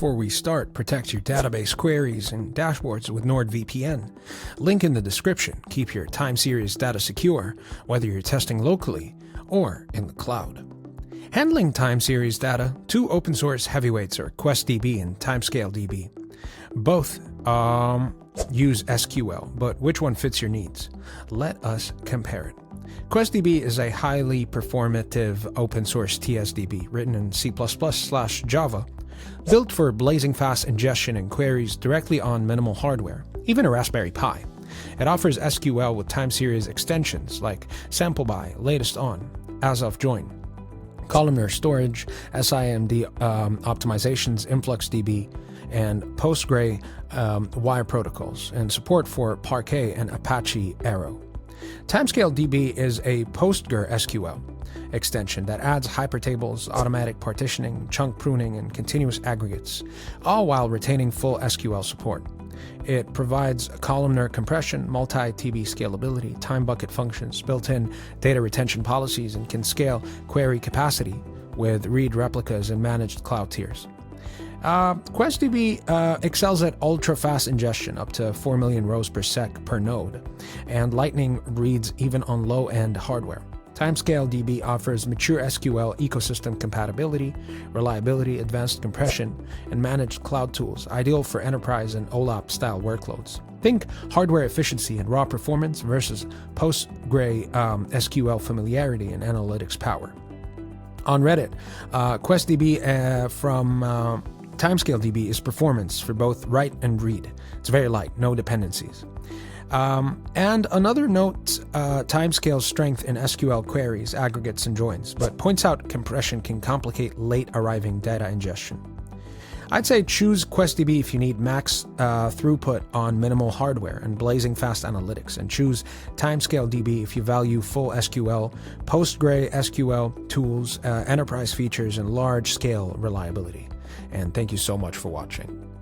before we start, protect your database queries and dashboards with NordVPN. Link in the description. Keep your time series data secure, whether you're testing locally or in the cloud. Handling time series data, two open source heavyweights are QuestDB and TimescaleDB. Both use SQL, but which one fits your needs? Let us compare it. QuestDB is a highly performative open source TSDB written in C++/Java, built for blazing fast ingestion and queries directly on minimal hardware, even a Raspberry Pi. It offers SQL with time series extensions like sample by, latest on, as of join, columnar storage, SIMD optimizations, InfluxDB, and Postgre wire protocols, and support for Parquet and Apache Arrow. TimescaleDB is a PostgreSQL extension that adds hypertables, automatic partitioning, chunk pruning, and continuous aggregates, all while retaining full SQL support. It provides columnar compression, multi-TB scalability, time bucket functions, built-in data retention policies, and can scale query capacity with read replicas and managed cloud tiers. QuestDB excels at ultra-fast ingestion, up to 4 million rows per sec per node, and Lightning reads even on low-end hardware. TimescaleDB offers mature SQL ecosystem compatibility, reliability, advanced compression, and managed cloud tools, ideal for enterprise and OLAP-style workloads. Think hardware efficiency and raw performance versus Postgre SQL familiarity and analytics power. On Reddit, QuestDB from TimescaleDB is performance for both write and read. It's very light, no dependencies. And another note, Timescale's strength in SQL queries, aggregates, and joins, but points out compression can complicate late arriving data ingestion. I'd say choose QuestDB if you need max throughput on minimal hardware and blazing fast analytics, and choose TimescaleDB if you value full SQL, PostgreSQL tools, enterprise features, and large-scale reliability. And thank you so much for watching.